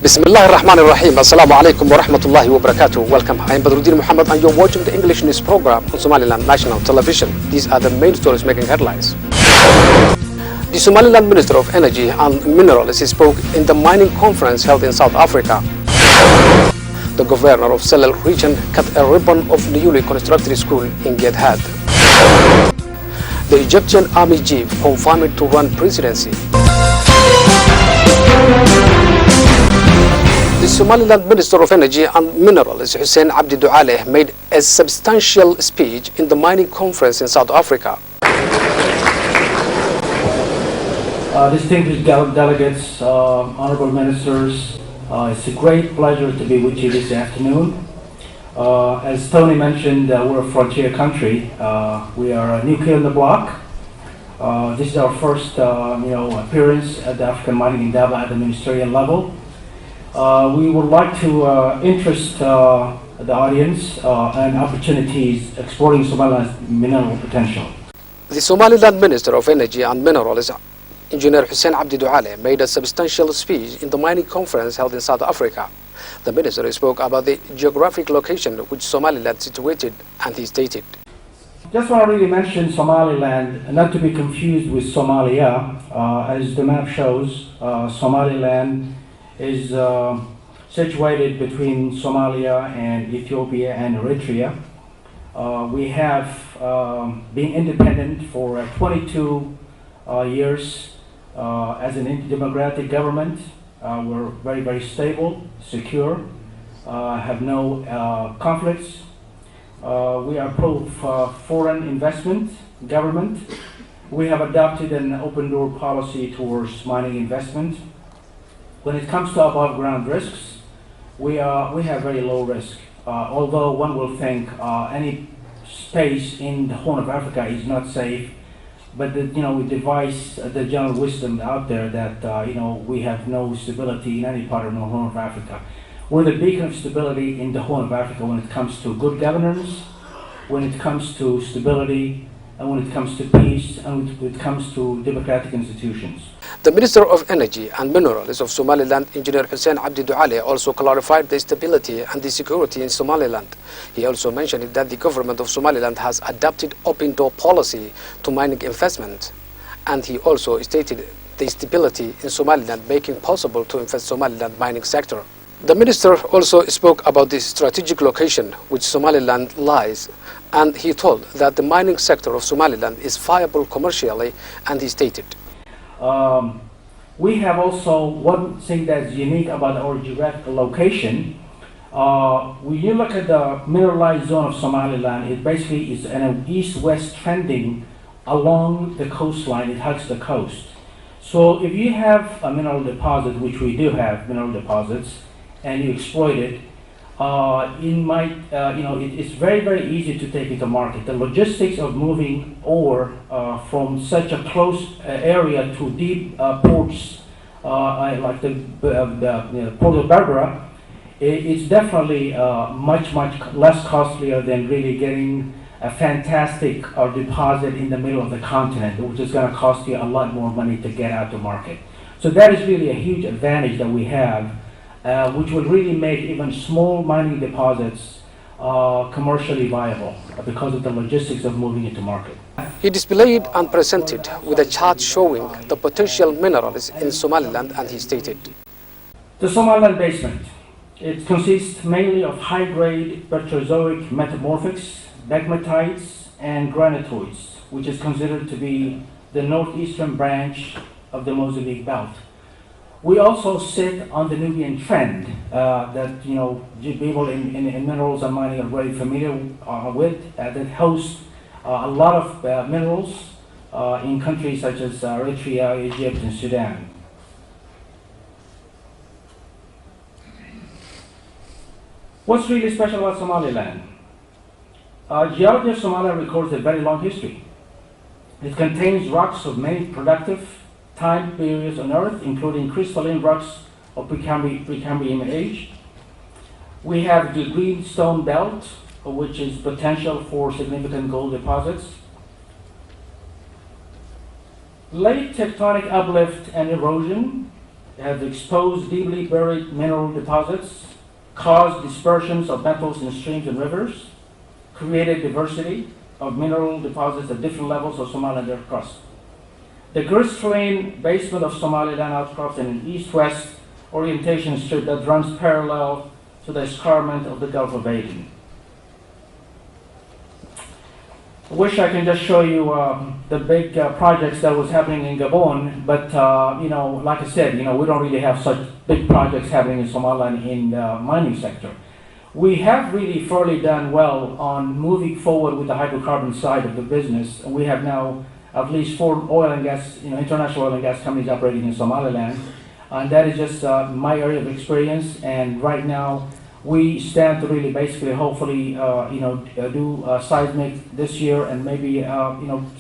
Bismillahirrahmanirrahim. Assalamu alaikum wa rahmatullahi wa barakatuh. Welcome. I am Badruddin Muhammad and you're watching the English news program on Somaliland National Television. These are the main stories making headlines. The Somaliland Minister of Energy and Minerals spoke in the mining conference held in South Africa. The governor of Salel region cut a ribbon of newly constructed school in Gedhad. The Egyptian army chief confirmed to run presidency. The Somaliland Minister of Energy and Minerals, Hussein Abdi Dualeh, made a substantial speech in the mining conference in South Africa. Distinguished delegates, honorable ministers, it's a great pleasure to be with you this afternoon. As Tony mentioned, we're a frontier country. We are a new kid on the block. This is our first appearance at the African Mining Endeavor at the ministerial level. We would like to interest the audience and opportunities exploring Somaliland's mineral potential. The Somaliland Minister of Energy and Minerals, Engineer Hussein Abdi Dualeh, made a substantial speech in the mining conference held in South Africa. The minister spoke about the geographic location which Somaliland is situated, and he stated, Just want to really mention Somaliland, not to be confused with Somalia. As the map shows, Somaliland is situated between Somalia and Ethiopia and Eritrea. We have been independent for 22 years as an democratic government. We're very, very stable, secure, have no conflicts. We are pro-foreign investment government. We have adopted an open door policy towards mining investment. When it comes to above ground risks, we have very low risk. Although one will think any space in the Horn of Africa is not safe, but we devise the general wisdom out there that we have no stability in any part of the Horn of Africa. We're the beacon of stability in the Horn of Africa when it comes to good governance, when it comes to stability, and when it comes to peace, and when it comes to democratic institutions. The Minister of Energy and Minerals of Somaliland, Engineer Hussein Abdi Dualeh, also clarified the stability and the security in Somaliland. He also mentioned that the government of Somaliland has adopted open door policy to mining investment, and he also stated the stability in Somaliland making possible to invest Somaliland mining sector. The minister also spoke about the strategic location which Somaliland lies, and he told that the mining sector of Somaliland is viable commercially, and he stated, we have also one thing that's unique about our geographical location. When you look at the mineralized zone of Somaliland, it basically is an east-west trending along the coastline. It hugs the coast. So if you have a mineral deposit, which we do have mineral deposits, and you exploit it, it's very, very easy to take it to market. The logistics of moving ore from such a close area to deep ports like the Port of Berbera, it's definitely much less costlier than really getting a fantastic deposit in the middle of the continent, which is going to cost you a lot more money to get out to market. So that is really a huge advantage that we have, which will really make even small mining deposits commercially viable because of the logistics of moving it to market. He displayed and presented with a chart showing the potential minerals in Somaliland, and he stated, The Somaliland basement, it consists mainly of high-grade Proterozoic metamorphics, pegmatites, and granitoids, which is considered to be the northeastern branch of the Mozambique belt. We also sit on the Nubian trend that people in minerals and mining are very familiar with, that hosts a lot of minerals in countries such as Eritrea, Egypt, and Sudan. What's really special about Somaliland? Geology of Somalia records a very long history. It contains rocks of many productive time periods on Earth, including crystalline rocks of Precambrian age. We have the greenstone belt, which is potential for significant gold deposits. Late tectonic uplift and erosion have exposed deeply buried mineral deposits, caused dispersions of metals in streams and rivers, created diversity of mineral deposits at different levels of Somaliland earth crust. The crystalline basement of Somaliland outcrops in an east-west orientation strip that runs parallel to the escarpment of the Gulf of Aden. I wish I can just show you the big projects that was happening in Gabon, but like I said, we don't really have such big projects happening in Somaliland in the mining sector. We have really fairly done well on moving forward with the hydrocarbon side of the business. We have now at least 4 oil and gas, international oil and gas companies operating in Somaliland, and that is just my area of experience. And right now, we stand to really basically, hopefully, do seismic this year and maybe,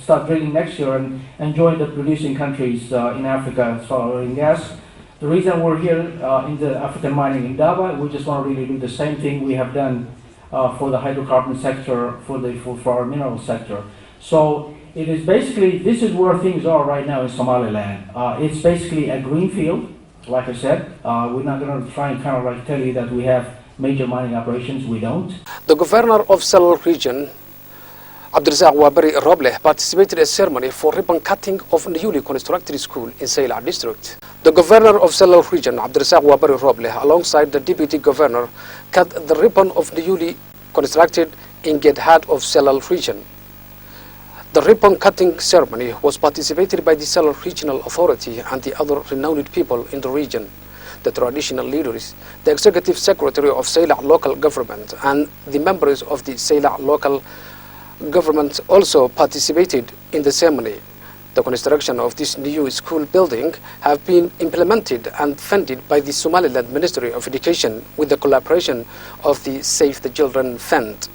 start drilling next year and join the producing countries in Africa as far as oil and gas. The reason we're here in the African mining in Daba, we just want to really do the same thing we have done for the hydrocarbon sector, for our mineral sector. So it is basically, this is where things are right now in Somaliland. It's basically a green field, like I said. We're not going to try and kind of tell you that we have major mining operations. We don't. The governor of Salal region, Abdirazak Wabari Roble, participated in a ceremony for ribbon cutting of a newly constructed school in Sayla district. The governor of Salal region, Abdirazak Wabari Roble, alongside the deputy governor, cut the ribbon of the newly constructed in Gedhat of Salal region. The ribbon cutting ceremony was participated by the Salal Regional Authority and the other renowned people in the region, the traditional leaders, the executive secretary of Sayla local government, and the members of the Sayla local government also participated in the ceremony. The construction of this new school building have been implemented and funded by the Somaliland Ministry of Education with the collaboration of the Save the Children Fund.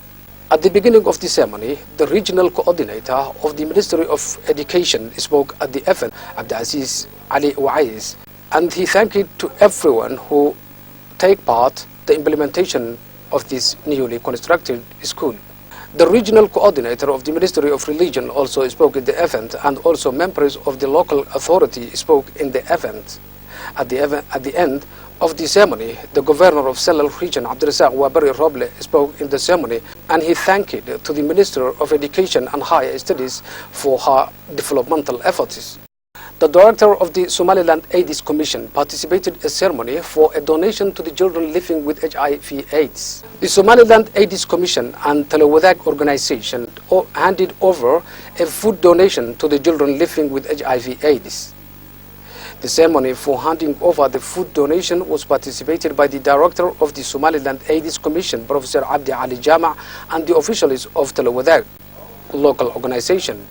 At the beginning of the ceremony, the regional coordinator of the Ministry of Education spoke at the event, Abdulaziz Ali Ouais, and he thanked to everyone who take part in the implementation of this newly constructed school. The regional coordinator of the Ministry of Religion also spoke at the event, and also members of the local authority spoke in the event. At the end of the ceremony, the governor of Salal region, Abdirazak Wabari Roble, spoke in the ceremony, and he thanked to the Minister of Education and Higher Studies for her developmental efforts. The director of the Somaliland AIDS Commission participated in a ceremony for a donation to the children living with HIV/AIDS. The Somaliland AIDS Commission and Talawadak organization handed over a food donation to the children living with HIV/AIDS. The ceremony for handing over the food donation was participated by the director of the Somaliland AIDS Commission, Professor Abdi Ali Jama, and the officials of Talawadak local organization.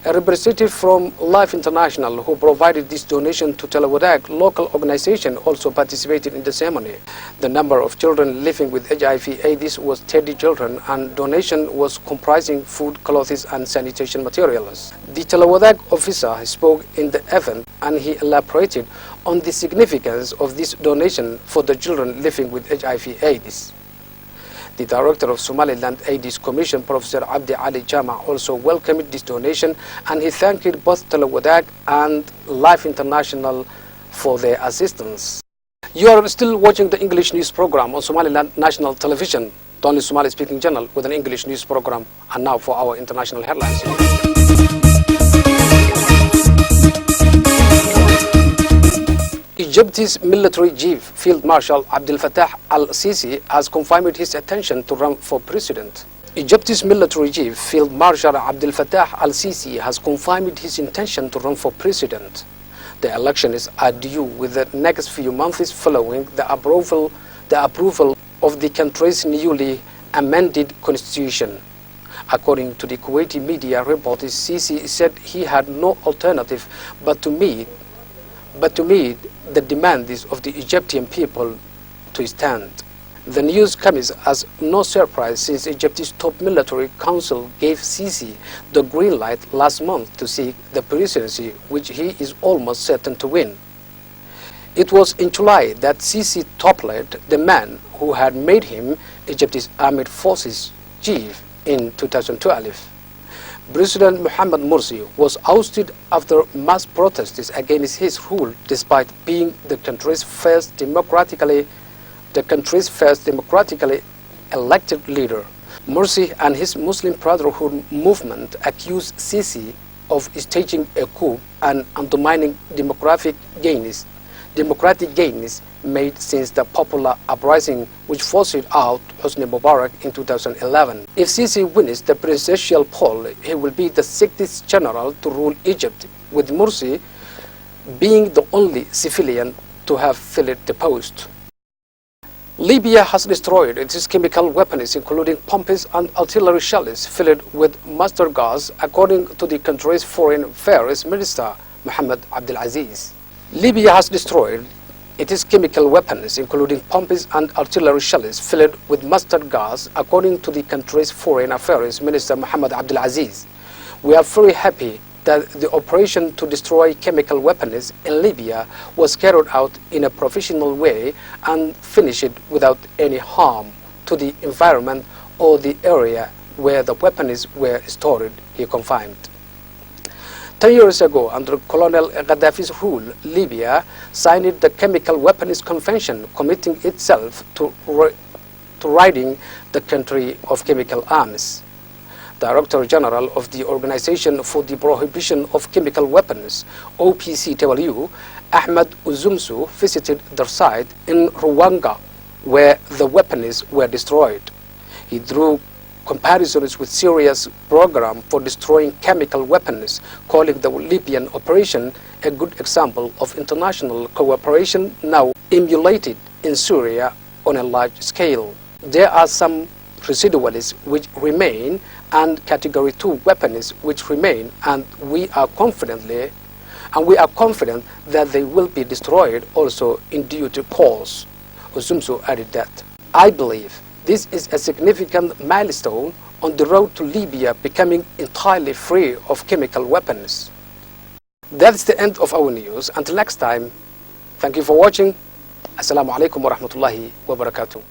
A representative from Life International who provided this donation to Talawadak local organization also participated in the ceremony. The number of children living with HIV/AIDS was 30 children, and donation was comprising food, clothes and sanitation materials. The Talawadak officer spoke in the event, and he elaborated on the significance of this donation for the children living with HIV/AIDS. The director of Somaliland AIDS Commission, Professor Abdi Ali Jama, also welcomed this donation, and he thanked both Talawadak and Life International for their assistance. You are still watching the English news program on Somaliland National Television, the only Somali-speaking channel with an English news program. And now for our international headlines. Egypt's military chief, Field Marshal Abdel Fattah al-Sisi, has confirmed his intention to run for president. Egypt's military chief, Field Marshal Abdel Fattah al-Sisi, has confirmed his intention to run for president. The elections are due with the next few months following the approval of the country's newly amended constitution. According to the Kuwaiti media report, Sisi said he had no alternative but to meet the demands of the Egyptian people to stand. The news comes as no surprise since Egypt's top military council gave Sisi the green light last month to seek the presidency, which he is almost certain to win. It was in July that Sisi toppled the man who had made him Egypt's armed forces chief in 2012. President Mohamed Morsi was ousted after mass protests against his rule, despite being the country's first democratically elected leader. Morsi and his Muslim Brotherhood movement accused Sisi of staging a coup and undermining democratic gains made since the popular uprising which forced out Hosni Mubarak in 2011. If Sisi wins the presidential poll, he will be the 60th general to rule Egypt, with Morsi being the only civilian to have filled the post. Libya has destroyed its chemical weapons, including pumps and artillery shells filled with mustard gas, according to the country's Foreign Affairs Minister, Mohamed Abdelaziz. Libya has destroyed its chemical weapons, including pumps and artillery shells filled with mustard gas, according to the country's Foreign Affairs Minister, Mohamed Abdelaziz. We are very happy that the operation to destroy chemical weapons in Libya was carried out in a professional way and finished without any harm to the environment or the area where the weapons were stored, he confirmed. 10 years ago, under Colonel Gaddafi's rule, Libya signed the Chemical Weapons Convention, committing itself to ridding the country of chemical arms. Director General of the Organization for the Prohibition of Chemical Weapons, OPCW, Ahmed Uzumsu, visited their site in Rwanda, where the weapons were destroyed. He drew comparisons with Syria's program for destroying chemical weapons, calling the Libyan operation a good example of international cooperation now emulated in Syria on a large scale. There are some residuals which remain and Category 2 weapons which remain, and we are confident that they will be destroyed also in due course. Uzumsu added that, I believe this is a significant milestone on the road to Libya becoming entirely free of chemical weapons. That's the end of our news. Until next time, thank you for watching. Assalamu alaikum wa rahmatullahi wa barakatuh.